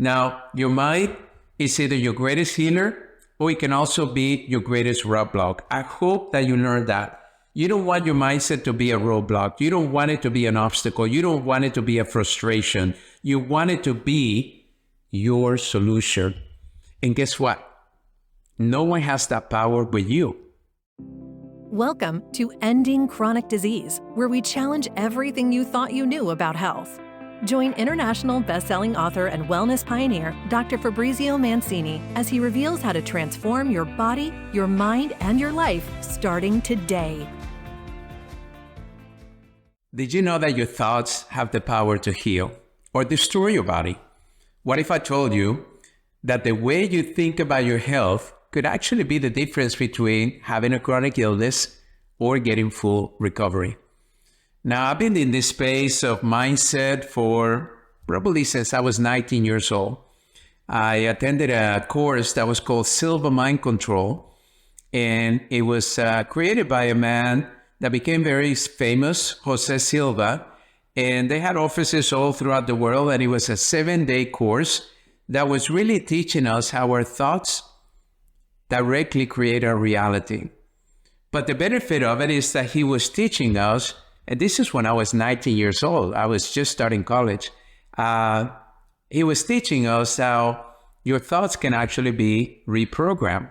Now, your mind is either your greatest healer or it can also be your greatest roadblock. I hope that you learned that. You don't want your mindset to be a roadblock. You don't want it to be an obstacle. You don't want it to be a frustration. You want it to be your solution. And guess what? No one has that power but you. Welcome to Ending Chronic Disease, where we challenge everything you thought you knew about health. Join international best-selling author and wellness pioneer, Dr. Fabrizio Mancini, as he reveals how to transform your body, your mind, and your life starting today. Did you know that your thoughts have the power to heal or destroy your body? What if I told you that the way you think about your health could actually be the difference between having a chronic illness or getting full recovery? Now, I've been in this space of mindset for probably since I was 19 years old. I attended a course that was called Silva Mind Control, and it was created by a man that became very famous, Jose Silva, and they had offices all throughout the world, and it was a 7-day course that was really teaching us how our thoughts directly create our reality. But the benefit of it is that he was teaching us, and this is when I was 19 years old. I was just starting college. He was teaching us how your thoughts can actually be reprogrammed.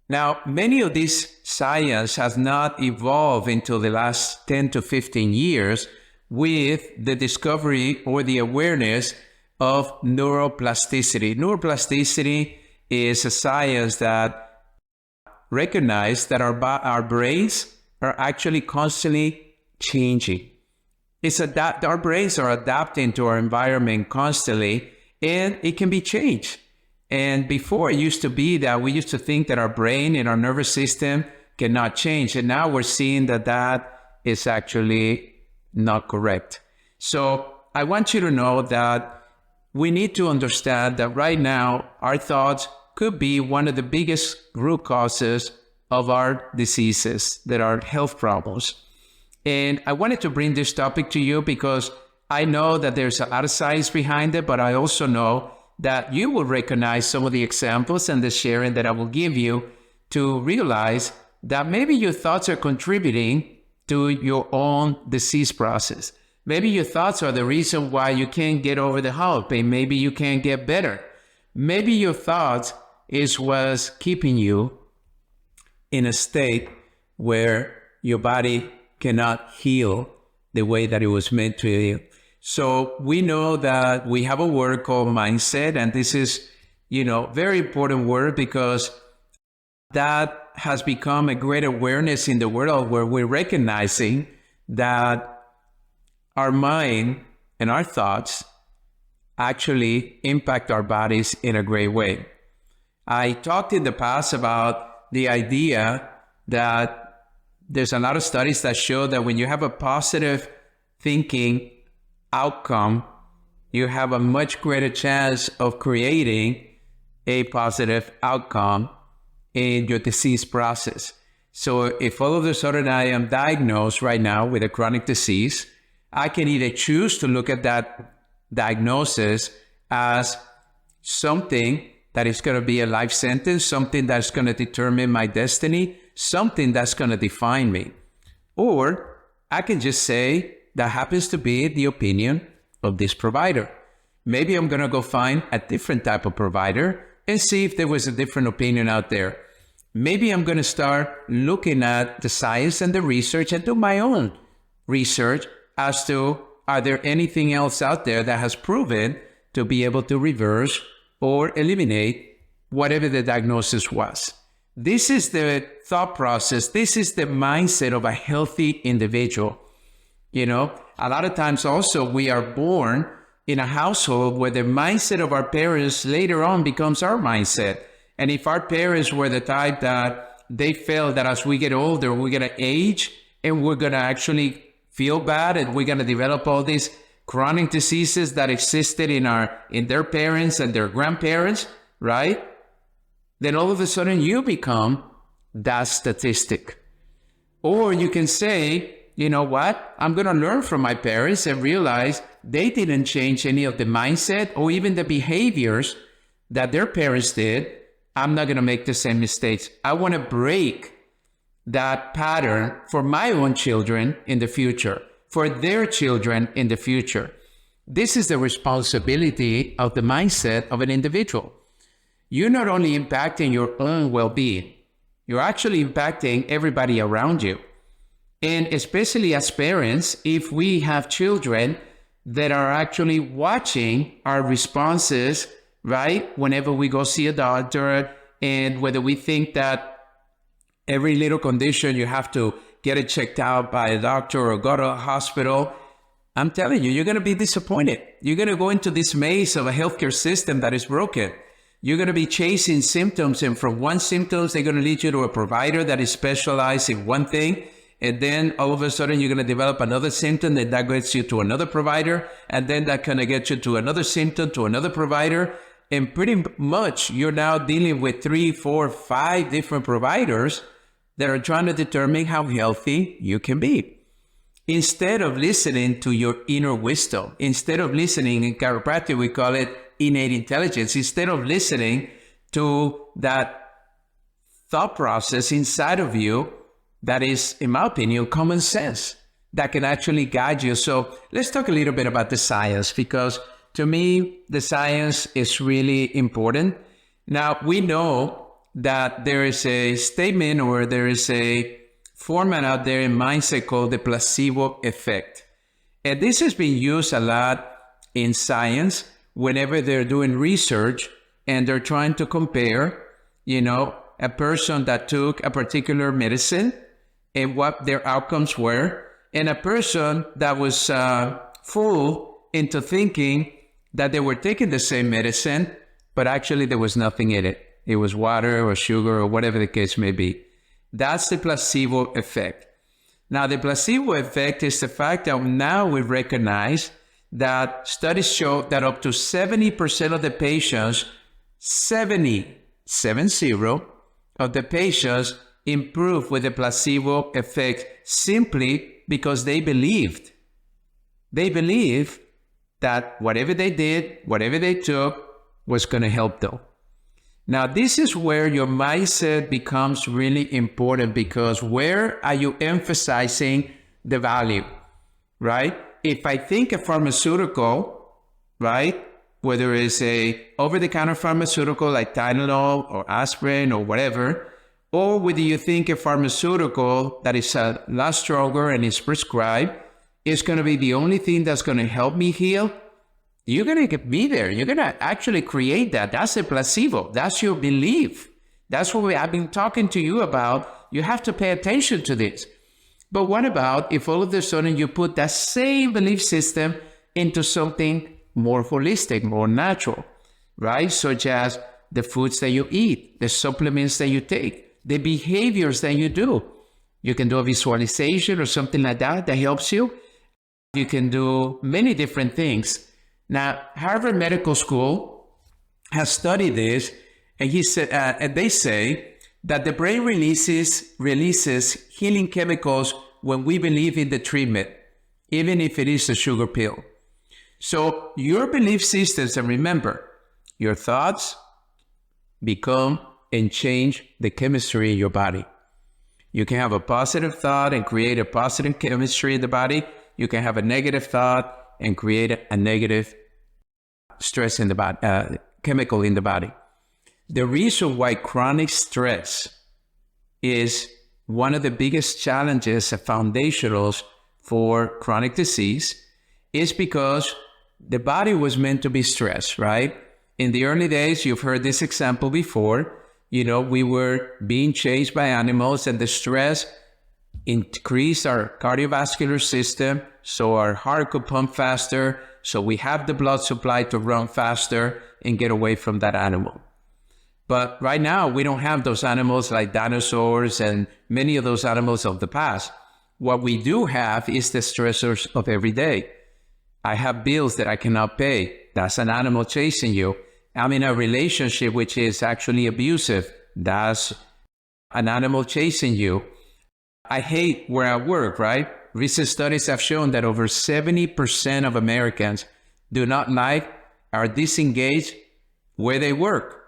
Now, many of these science has not evolved until the last 10 to 15 years with the discovery or the awareness of neuroplasticity. Neuroplasticity is a science that recognizes that our brains are actually constantly changing. Our brains are adapting to our environment constantly, and it can be changed. And before, it used to be that we used to think that our brain and our nervous system cannot change. And now we're seeing that that is actually not correct. So I want you to know that we need to understand that right now, our thoughts could be one of the biggest root causes of our diseases, that are health problems. And I wanted to bring this topic to you because I know that there's a lot of science behind it, but I also know that you will recognize some of the examples and the sharing that I will give you to realize that maybe your thoughts are contributing to your own disease process. Maybe your thoughts are the reason why you can't get over the hump, and maybe you can't get better. Maybe your thoughts is what's keeping you in a state where your body cannot heal the way that it was meant to heal. So we know that we have a word called mindset, and this is, very important word because that has become a great awareness in the world where we're recognizing that our mind and our thoughts actually impact our bodies in a great way. I talked in the past about the idea that there's a lot of studies that show that when you have a positive thinking outcome, you have a much greater chance of creating a positive outcome in your disease process. So if all of a sudden I am diagnosed right now with a chronic disease, I can either choose to look at that diagnosis as something that is going to be a life sentence, something that's going to determine my destiny, something that's going to define me. Or I can just say, that happens to be the opinion of this provider. Maybe I'm going to go find a different type of provider and see if there was a different opinion out there. Maybe I'm going to start looking at the science and the research and do my own research as to, are there anything else out there that has proven to be able to reverse or eliminate whatever the diagnosis was. This is the thought process. This is the mindset of a healthy individual. A lot of times also we are born in a household where the mindset of our parents later on becomes our mindset. And if our parents were the type that they felt that as we get older, we're going to age and we're going to actually feel bad and we're going to develop all these chronic diseases that existed in their parents and their grandparents, right? Then all of a sudden you become that statistic. Or you can say, you know what? I'm going to learn from my parents and realize they didn't change any of the mindset or even the behaviors that their parents did. I'm not going to make the same mistakes. I want to break that pattern for my own children in the future, for their children in the future. This is the responsibility of the mindset of an individual. You're not only impacting your own well-being, you're actually impacting everybody around you. And especially as parents, if we have children that are actually watching our responses, right? Whenever we go see a doctor, and whether we think that every little condition you have to get it checked out by a doctor or go to a hospital, I'm telling you, you're going to be disappointed. You're going to go into this maze of a healthcare system that is broken. You're going to be chasing symptoms, and from one symptom, they're going to lead you to a provider that is specialized in one thing. And then all of a sudden, you're going to develop another symptom, and that gets you to another provider. And then that kind of gets you to another symptom, to another provider. And pretty much, you're now dealing with 3, 4, 5 different providers that are trying to determine how healthy you can be. Instead of listening to your inner wisdom, instead of listening, in chiropractic, we call it innate intelligence, instead of listening to that thought process inside of you, that is, in my opinion, common sense that can actually guide you. So let's talk a little bit about the science, because to me, the science is really important. Now, we know that there is a statement, or there is a format out there in mindset called the placebo effect. And this has been used a lot in science whenever they're doing research and they're trying to compare, a person that took a particular medicine and what their outcomes were, and a person that was fooled into thinking that they were taking the same medicine, but actually there was nothing in it. It was water or sugar or whatever the case may be. That's the placebo effect. Now, the placebo effect is the fact that now we recognize that studies show that up to 70% of the patients, 70 of the patients improve with the placebo effect simply because they believed. They believed that whatever they did, whatever they took, was going to help them. Now, this is where your mindset becomes really important, because where are you emphasizing the value, right? If I think a pharmaceutical, right, whether it's a over-the-counter pharmaceutical like Tylenol or aspirin or whatever, or whether you think a pharmaceutical that is a lot stronger and is prescribed is going to be the only thing that's going to help me heal, you're going to be there. You're going to actually create that. That's a placebo. That's your belief. That's what I've been talking to you about. You have to pay attention to this. But what about if all of a sudden you put that same belief system into something more holistic, more natural, right? Such as the foods that you eat, the supplements that you take, the behaviors that you do. You can do a visualization or something like that that helps you. You can do many different things. Now, Harvard Medical School has studied this, and they say that the brain releases healing chemicals when we believe in the treatment, even if it is a sugar pill. So your belief systems, and remember, your thoughts become and change the chemistry in your body. You can have a positive thought and create a positive chemistry in the body. You can have a negative thought and create a negative stress in the body, chemical in the body. The reason why chronic stress is one of the biggest challenges and foundationals for chronic disease is because the body was meant to be stressed, right? In the early days, you've heard this example before. We were being chased by animals, and the stress increased our cardiovascular system, so our heart could pump faster, so we have the blood supply to run faster and get away from that animal. But right now, we don't have those animals like dinosaurs and many of those animals of the past. What we do have is the stressors of every day. I have bills that I cannot pay. That's an animal chasing you. I'm in a relationship which is actually abusive. That's an animal chasing you. I hate where I work, right? recent studies have shown that over 70% of Americans do not like, are disengaged where they work.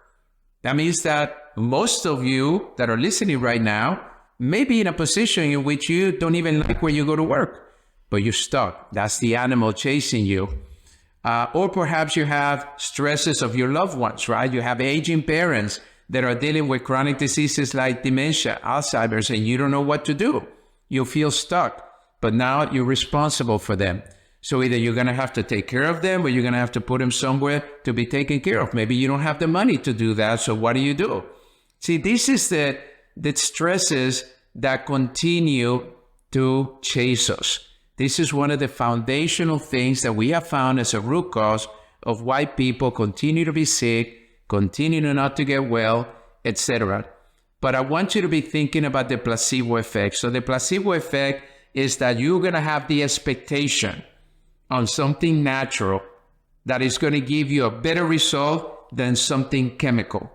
That means that most of you that are listening right now may be in a position in which you don't even like where you go to work, but you're stuck. That's the animal chasing you. Or perhaps you have stresses of your loved ones, right? You have aging parents that are dealing with chronic diseases like dementia, Alzheimer's, and you don't know what to do. You feel stuck, but now you're responsible for them. So either you're going to have to take care of them or you're going to have to put them somewhere to be taken care of. Maybe you don't have the money to do that. So what do? See, this is the stresses that continue to chase us. This is one of the foundational things that we have found as a root cause of why people continue to be sick, continue not to get well, etc. But I want you to be thinking about the placebo effect. So the placebo effect is that you're going to have the expectation on something natural that is going to give you a better result than something chemical.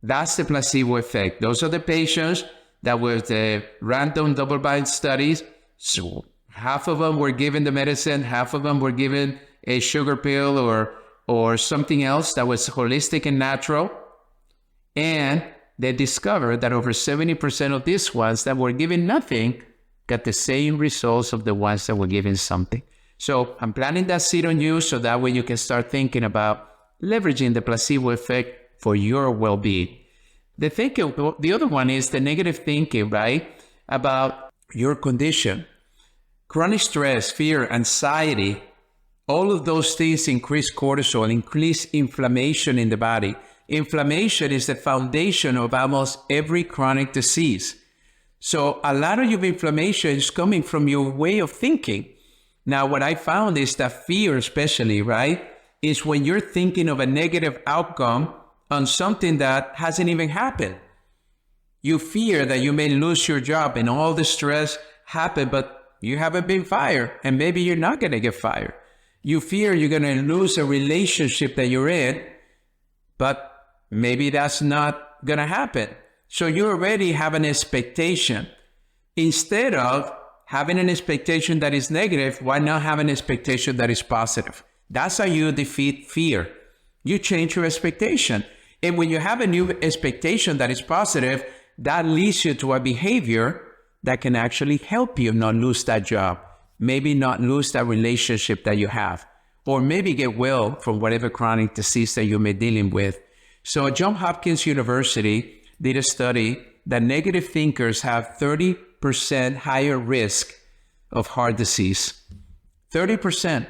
That's the placebo effect. Those are the patients that were the random double-blind studies. So half of them were given the medicine, half of them were given a sugar pill or something else that was holistic and natural. And they discovered that over 70% of these ones that were given nothing got the same results of the ones that were given something. So I'm planting that seed on you so that way you can start thinking about leveraging the placebo effect for your well-being. The other one is the negative thinking, right? About your condition. Chronic stress, fear, anxiety, all of those things increase cortisol, increase inflammation in the body. Inflammation is the foundation of almost every chronic disease. So a lot of your inflammation is coming from your way of thinking. Now, what I found is that fear especially, right, is when you're thinking of a negative outcome on something that hasn't even happened. You fear that you may lose your job and all the stress happened, but you haven't been fired and maybe you're not going to get fired. You fear you're going to lose a relationship that you're in, but maybe that's not going to happen. So you already have an expectation. Instead of having an expectation that is negative, why not have an expectation that is positive? That's how you defeat fear. You change your expectation. And when you have a new expectation that is positive, that leads you to a behavior that can actually help you not lose that job, maybe not lose that relationship that you have, or maybe get well from whatever chronic disease that you may be dealing with. So Johns Hopkins University did a study that negative thinkers have 30% higher risk of heart disease. 30%.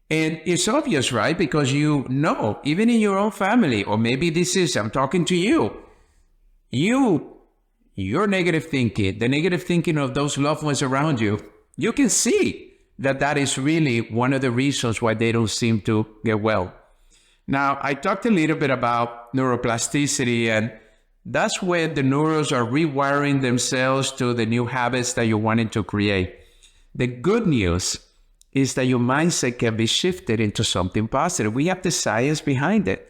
And it's obvious, right? Because you know, even in your own family, or maybe I'm talking to you, your negative thinking, the negative thinking of those loved ones around you, you can see that is really one of the reasons why they don't seem to get well. Now, I talked a little bit about neuroplasticity, and that's when the neurons are rewiring themselves to the new habits that you're wanting to create. The good news is that your mindset can be shifted into something positive. We have the science behind it.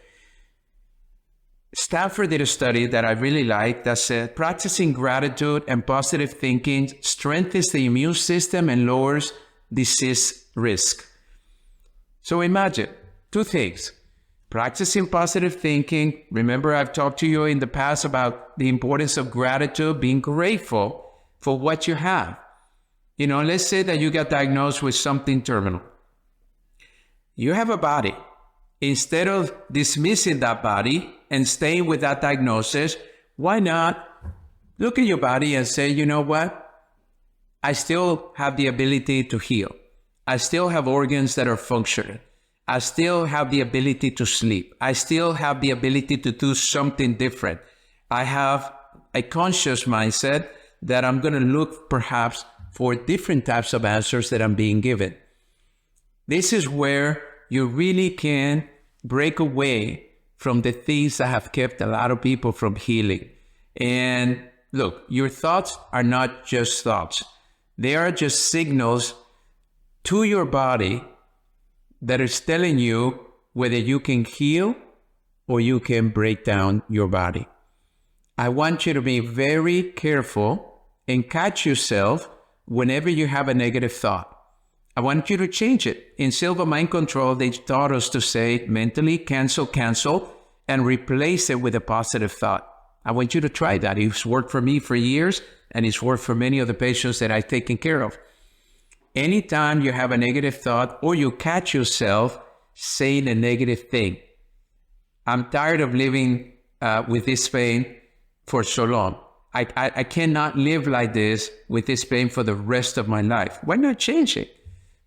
Stanford did a study that I really like that said practicing gratitude and positive thinking strengthens the immune system and lowers disease risk. So imagine two things. Practicing positive thinking. Remember, I've talked to you in the past about the importance of gratitude, being grateful for what you have. You know, let's say that you got diagnosed with something terminal. You have a body. Instead of dismissing that body and staying with that diagnosis, why not look at your body and say, you know what? I still have the ability to heal. I still have organs that are functioning. I still have the ability to sleep. I still have the ability to do something different. I have a conscious mindset that I'm going to look perhaps for different types of answers that I'm being given. This is where you really can break away from the things that have kept a lot of people from healing. And look, your thoughts are not just thoughts. They are just signals to your body that is telling you whether you can heal or you can break down your body. I want you to be very careful and catch yourself whenever you have a negative thought, I want you to change it. In Silva Mind Control, they taught us to say mentally, cancel, and replace it with a positive thought. I want you to try that. It's worked for me for years, and it's worked for many of the patients that I've taken care of. Anytime you have a negative thought or you catch yourself saying a negative thing, I'm tired of living with this pain for so long. I cannot live like this with this pain for the rest of my life. Why not change it?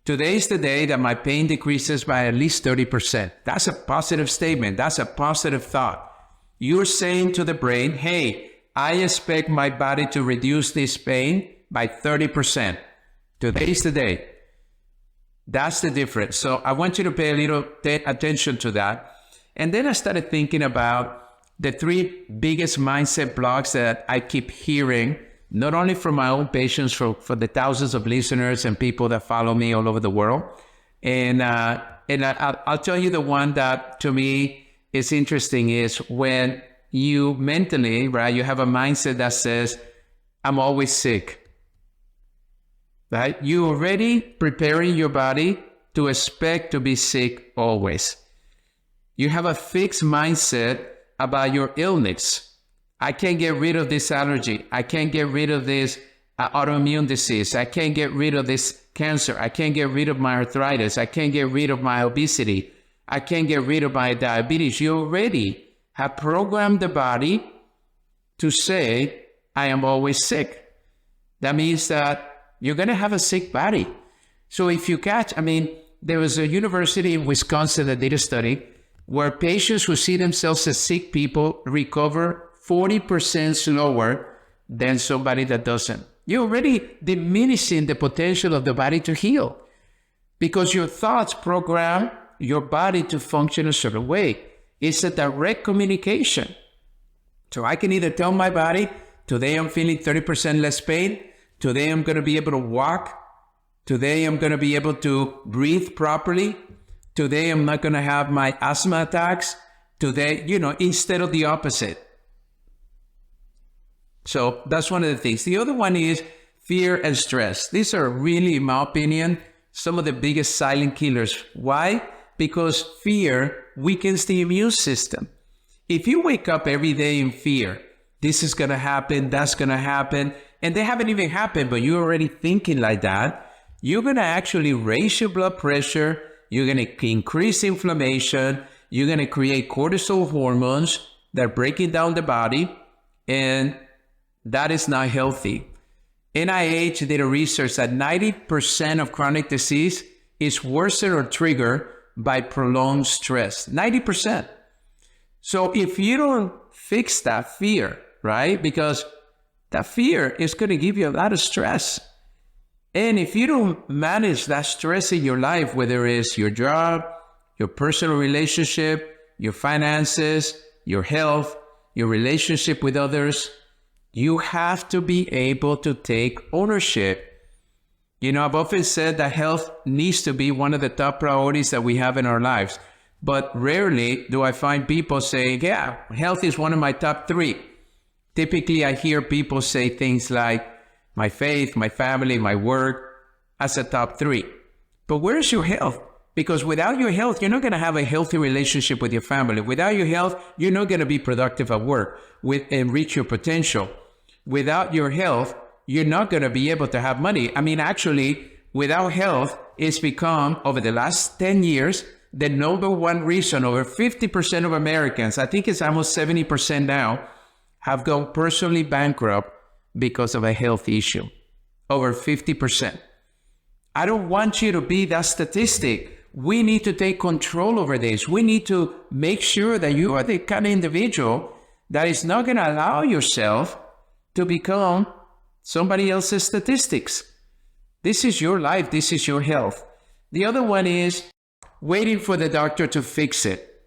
Today is the day that my pain decreases by at least 30%. That's a positive statement. That's a positive thought. You're saying to the brain, hey, I expect my body to reduce this pain by 30%. Today is the day. That's the difference. So I want you to pay a little attention to that. And then I started thinking about the 3 biggest mindset blocks that I keep hearing, not only from my own patients, for the thousands of listeners and people that follow me all over the world. And I'll tell you the one that to me is interesting is when you mentally, right, you have a mindset that says, I'm always sick, right? You're already preparing your body to expect to be sick always. You have a fixed mindset about your illness. I can't get rid of this allergy. I can't get rid of this autoimmune disease. I can't get rid of this cancer. I can't get rid of my arthritis. I can't get rid of my obesity. I can't get rid of my diabetes. You already have programmed the body to say, I am always sick. That means that you're going to have a sick body. So if you catch, there was a university in Wisconsin that did a study where patients who see themselves as sick people recover 40% slower than somebody that doesn't. You're already diminishing the potential of the body to heal because your thoughts program your body to function a certain way. It's a direct communication. So I can either tell my body, today I'm feeling 30% less pain. Today I'm going to be able to walk. Today I'm going to be able to breathe properly. Today I'm not going to have my asthma attacks. Today, instead of the opposite. So that's one of the things. The other one is fear and stress. These are really, in my opinion, some of the biggest silent killers. Why? Because fear weakens the immune system. If you wake up every day in fear, this is going to happen, that's going to happen, and they haven't even happened, but you're already thinking like that, you're going to actually raise your blood pressure, you're going to increase inflammation, you're going to create cortisol hormones that are breaking down the body, and that is not healthy. NIH did a research that 90% of chronic disease is worsened or triggered by prolonged stress. 90%. So if you don't fix that fear, right? Because that fear is going to give you a lot of stress. And if you don't manage that stress in your life, whether it's your job, your personal relationship, your finances, your health, your relationship with others, you have to be able to take ownership. I've often said that health needs to be one of the top priorities that we have in our lives. But rarely do I find people saying, yeah, health is one of my top 3. Typically, I hear people say things like my faith, my family, my work as a top 3. But where's your health? Because without your health, you're not going to have a healthy relationship with your family. Without your health, you're not going to be productive at work and reach your potential. Without your health, you're not going to be able to have money. Actually, without health, it's become, over the last 10 years, the number one reason over 50% of Americans, I think it's almost 70% now, have gone personally bankrupt because of a health issue. Over 50%. I don't want you to be that statistic. We need to take control over this. We need to make sure that you are the kind of individual that is not going to allow yourself to become somebody else's statistics. This is your life. This is your health. The other one is waiting for the doctor to fix it.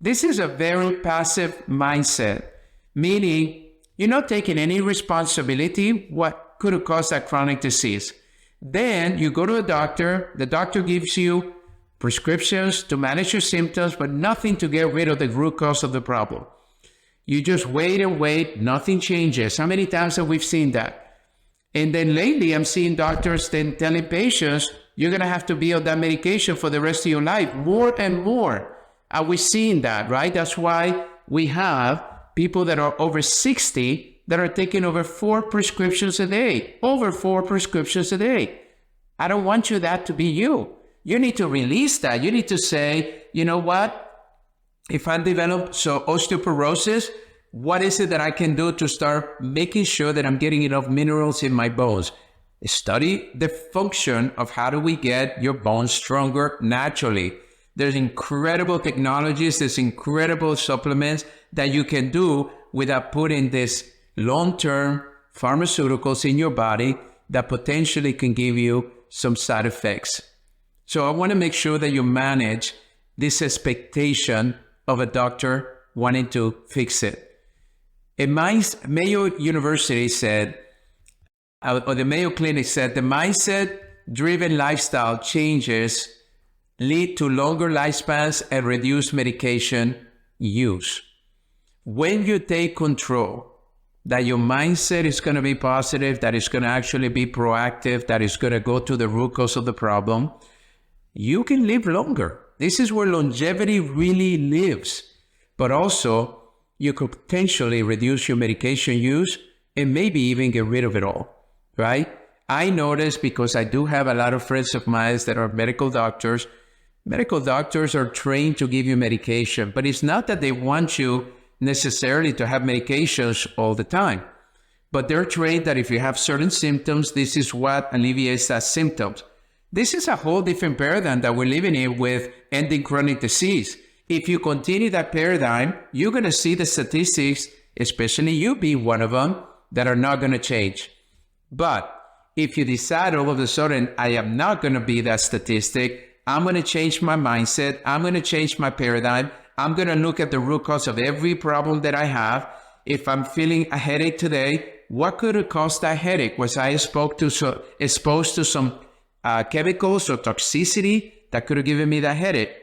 This is a very passive mindset, meaning you're not taking any responsibility what could have caused that chronic disease. Then you go to a doctor, the doctor gives you prescriptions to manage your symptoms, but nothing to get rid of the root cause of the problem. You just wait and wait, nothing changes. How many times have we seen that? And then lately, I'm seeing doctors then telling patients, you're going to have to be on that medication for the rest of your life, more and more. Are we seeing that, right? That's why we have people that are over 60 that are taking over 4 prescriptions a day, over 4 prescriptions a day. I don't want that to be you. You need to release that. You need to say, you know what? If I develop osteoporosis, what is it that I can do to start making sure that I'm getting enough minerals in my bones? Study the function of how do we get your bones stronger naturally. There's incredible technologies, there's incredible supplements that you can do without putting this long-term pharmaceuticals in your body that potentially can give you some side effects. So I want to make sure that you manage this expectation of a doctor wanting to fix it. Mayo University said, or the Mayo Clinic said, the mindset-driven lifestyle changes lead to longer lifespans and reduced medication use. When you take control, that your mindset is going to be positive, that it's going to actually be proactive, that it's going to go to the root cause of the problem, you can live longer. This is where longevity really lives. But also, you could potentially reduce your medication use and maybe even get rid of it all, right? I notice, because I do have a lot of friends of mine that are medical doctors. Medical doctors are trained to give you medication, but it's not that they want you necessarily to have medications all the time. But they're trained that if you have certain symptoms, this is what alleviates that symptoms. This is a whole different paradigm that we're living in with ending chronic disease. If you continue that paradigm, you're going to see the statistics, especially you being one of them, that are not going to change. But if you decide all of a sudden, I am not going to be that statistic, I'm going to change my mindset, I'm going to change my paradigm, I'm going to look at the root cause of every problem that I have. If I'm feeling a headache today, what could have caused that headache? Was I exposed to some chemicals or toxicity that could have given me that headache?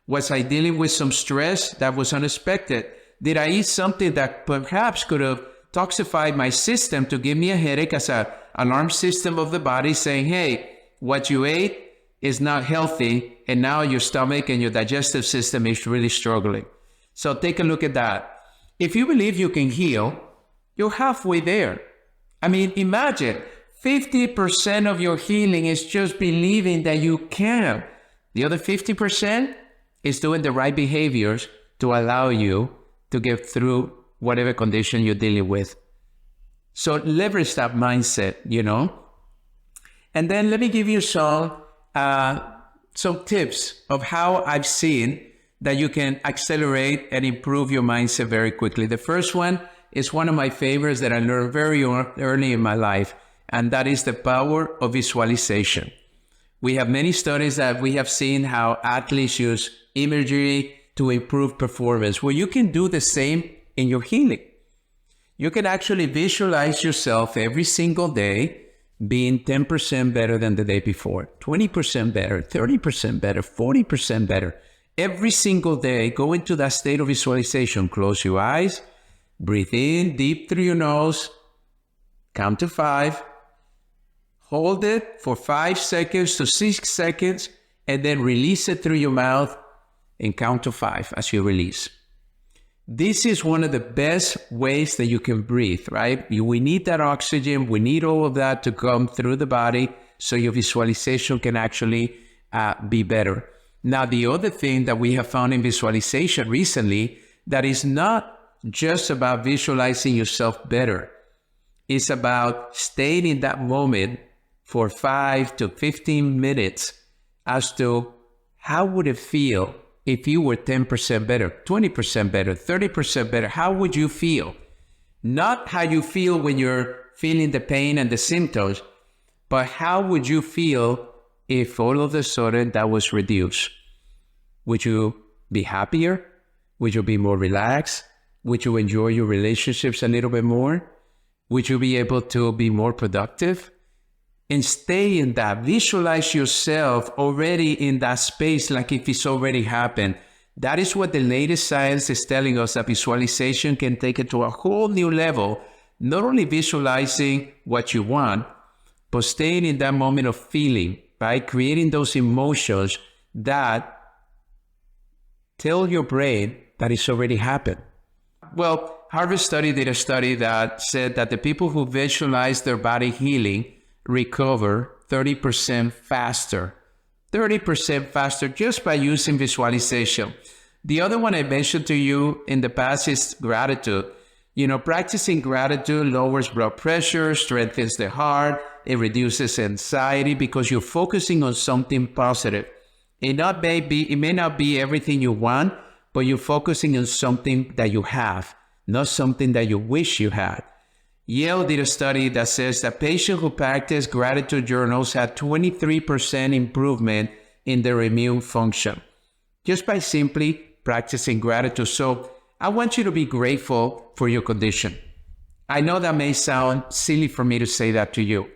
Was I dealing with some stress that was unexpected? Did I eat something that perhaps could have toxified my system to give me a headache as an alarm system of the body saying, hey, what you ate is not healthy, and now your stomach and your digestive system is really struggling. So take a look at that. If you believe you can heal, you're halfway there. I mean, imagine 50% of your healing is just believing that you can. The other 50% is doing the right behaviors to allow you to get through whatever condition you're dealing with. So leverage that mindset, And then let me give you some tips of how I've seen that you can accelerate and improve your mindset very quickly. The first one is one of my favorites that I learned very early in my life, and that is the power of visualization. We have many studies that we have seen how athletes use imagery to improve performance. Well, you can do the same in your healing. You can actually visualize yourself every single day being 10% better than the day before, 20% better, 30% better, 40% better. Every single day, go into that state of visualization. Close your eyes, breathe in deep through your nose, count to 5, hold it for 5 seconds to 6 seconds, and then release it through your mouth and count to 5 as you release. This is one of the best ways that you can breathe, right? We need that oxygen. We need all of that to come through the body so your visualization can actually be better. Now, the other thing that we have found in visualization recently, that is not just about visualizing yourself better. It's about staying in that moment for 5 to 15 minutes as to how would it feel if you were 10% better, 20% better, 30% better. How would you feel? Not how you feel when you're feeling the pain and the symptoms, but how would you feel if all of a sudden that was reduced? Would you be happier? Would you be more relaxed? Would you enjoy your relationships a little bit more? Would you be able to be more productive? And stay in that. Visualize yourself already in that space like if it's already happened. That is what the latest science is telling us, that visualization can take it to a whole new level. Not only visualizing what you want, but staying in that moment of feeling, right? Creating those emotions that tell your brain that it's already happened. Well, Harvard did a study that said that the people who visualize their body healing recover 30% faster. 30% faster just by using visualization. The other one I mentioned to you in the past is gratitude. Practicing gratitude lowers blood pressure, strengthens the heart, it reduces anxiety because you're focusing on something positive. It may not be everything you want, but you're focusing on something that you have, not something that you wish you had. Yale did a study that says that patients who practice gratitude journals had 23% improvement in their immune function just by simply practicing gratitude. So I want you to be grateful for your condition. I know that may sound silly for me to say that to you.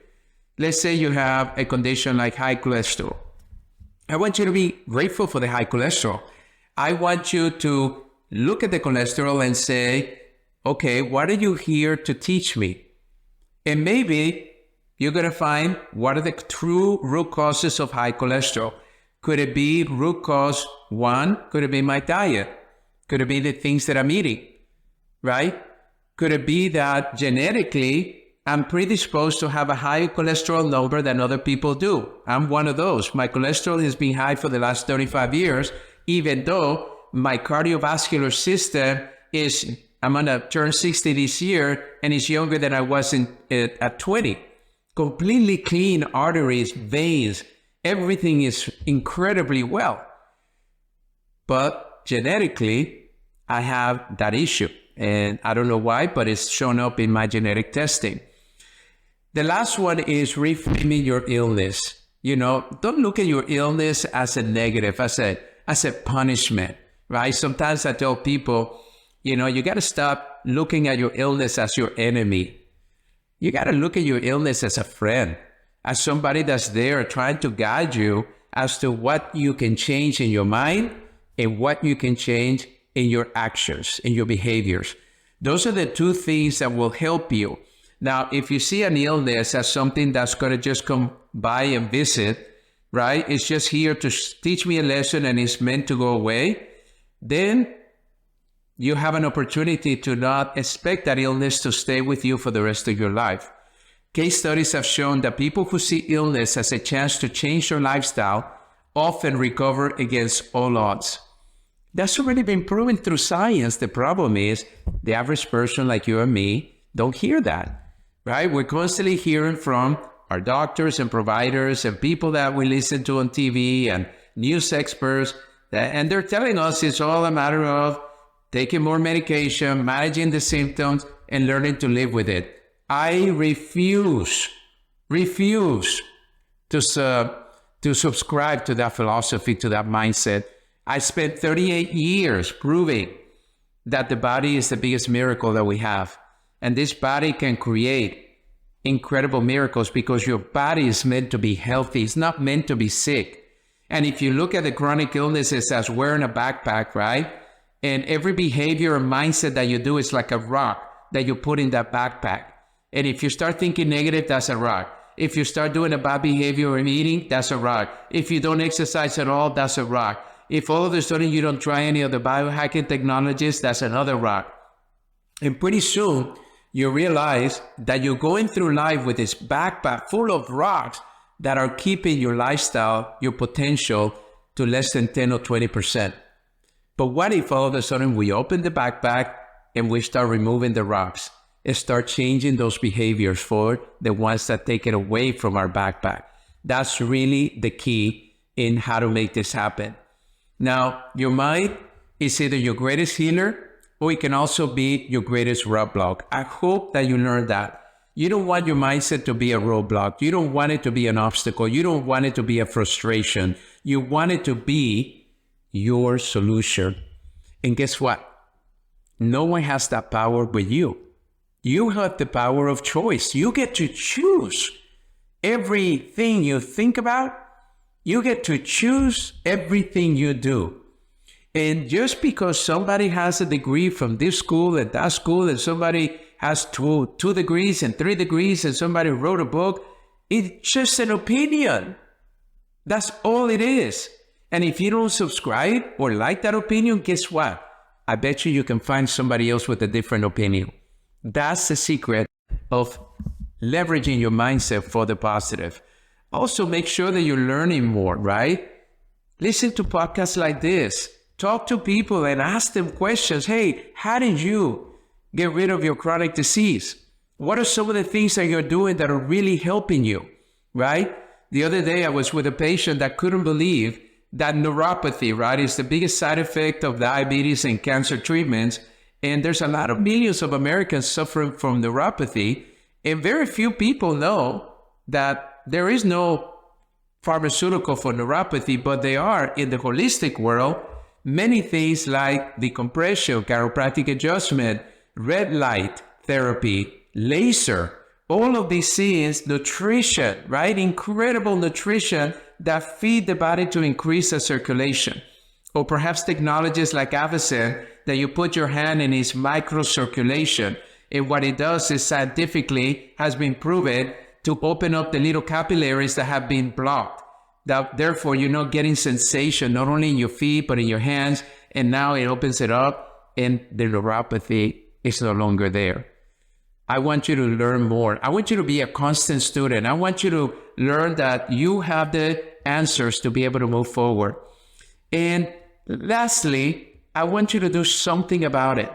Let's say you have a condition like high cholesterol. I want you to be grateful for the high cholesterol. I want you to look at the cholesterol and say, okay, what are you here to teach me? And maybe you're going to find what are the true root causes of high cholesterol. Could it be root cause one? Could it be my diet? Could it be the things that I'm eating, right? Could it be that genetically I'm predisposed to have a higher cholesterol number than other people do? I'm one of those. My cholesterol has been high for the last 35 years, even though my cardiovascular system I'm going to turn 60 this year, and it's younger than I was at 20. Completely clean arteries, veins, everything is incredibly well. But genetically, I have that issue. And I don't know why, but it's shown up in my genetic testing. The last one is reframing your illness. Don't look at your illness as a negative, as a punishment, right? Sometimes I tell people, you got to stop looking at your illness as your enemy. You got to look at your illness as a friend, as somebody that's there trying to guide you as to what you can change in your mind and what you can change in your actions, in your behaviors. Those are the two things that will help you. Now, if you see an illness as something that's going to just come by and visit, right? It's just here to teach me a lesson and it's meant to go away. Then you have an opportunity to not expect that illness to stay with you for the rest of your life. Case studies have shown that people who see illness as a chance to change their lifestyle often recover against all odds. That's already been proven through science. The problem is the average person like you and me don't hear that, right? We're constantly hearing from our doctors and providers and people that we listen to on TV and news experts, and they're telling us it's all a matter of taking more medication, managing the symptoms, and learning to live with it. I refuse to subscribe to that philosophy, to that mindset. I spent 38 years proving that the body is the biggest miracle that we have. And this body can create incredible miracles because your body is meant to be healthy. It's not meant to be sick. And if you look at the chronic illnesses as wearing a backpack, right? And every behavior and mindset that you do is like a rock that you put in that backpack. And if you start thinking negative, that's a rock. If you start doing a bad behavior or eating, that's a rock. If you don't exercise at all, that's a rock. If all of a sudden you don't try any of the biohacking technologies, that's another rock. And pretty soon, you realize that you're going through life with this backpack full of rocks that are keeping your lifestyle, your potential, to less than 10 or 20%. But what if all of a sudden we open the backpack and we start removing the rocks and start changing those behaviors for the ones that take it away from our backpack? That's really the key in how to make this happen. Now, your mind is either your greatest healer or it can also be your greatest roadblock. I hope that you learned that. You don't want your mindset to be a roadblock. You don't want it to be an obstacle. You don't want it to be a frustration. You want it to be your solution. And guess what? No one has that power but you. You have the power of choice. You get to choose everything you think about. You get to choose everything you do. And just because somebody has a degree from this school and that school, and somebody has two degrees and 3 degrees, and somebody wrote a book, It's just an opinion. That's all it is. And if you don't subscribe or like that opinion, guess what? I bet you can find somebody else with a different opinion. That's the secret of leveraging your mindset for the positive. Also, make sure that you're learning more, right? Listen to podcasts like this. Talk to people and ask them questions. Hey, how did you get rid of your chronic disease? What are some of the things that you're doing that are really helping you, right? The other day, I was with a patient that couldn't believe that neuropathy, right, is the biggest side effect of diabetes and cancer treatments. And there's a lot of millions of Americans suffering from neuropathy. And very few people know that there is no pharmaceutical for neuropathy, but there are in the holistic world many things like decompression, chiropractic adjustment, red light therapy, laser, all of these things, nutrition, right? Incredible nutrition that feed the body to increase the circulation. Or perhaps technologies like Avicen that you put your hand in its microcirculation. And what it does is scientifically has been proven to open up the little capillaries that have been blocked. That, therefore, you're not getting sensation, not only in your feet, but in your hands. And now it opens it up and the neuropathy is no longer there. I want you to learn more. I want you to be a constant student. I want you to learn that you have the answers to be able to move forward. And lastly, I want you to do something about it.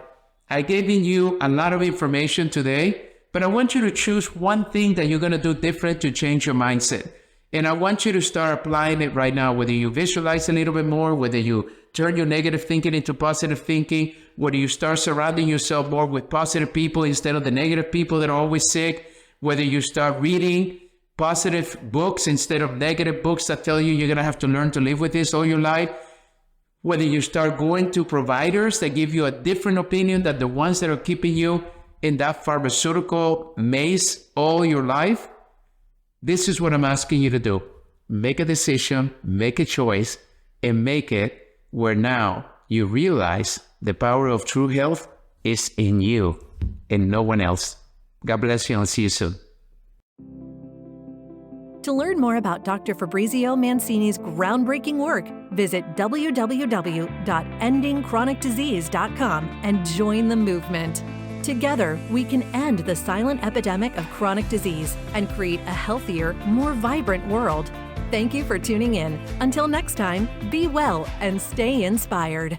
I gave you a lot of information today, but I want you to choose one thing that you're going to do different to change your mindset. And I want you to start applying it right now, whether you visualize a little bit more, whether you turn your negative thinking into positive thinking, whether you start surrounding yourself more with positive people instead of the negative people that are always sick, whether you start reading positive books instead of negative books that tell you you're going to have to learn to live with this all your life, whether you start going to providers that give you a different opinion than the ones that are keeping you in that pharmaceutical maze all your life. This is what I'm asking you to do. Make a decision, make a choice, and make it where now you realize the power of true health is in you and no one else. God bless you and I'll see you soon. To learn more about Dr. Fabrizio Mancini's groundbreaking work, visit www.endingchronicdisease.com and join the movement. Together, we can end the silent epidemic of chronic disease and create a healthier, more vibrant world. Thank you for tuning in. Until next time, be well and stay inspired.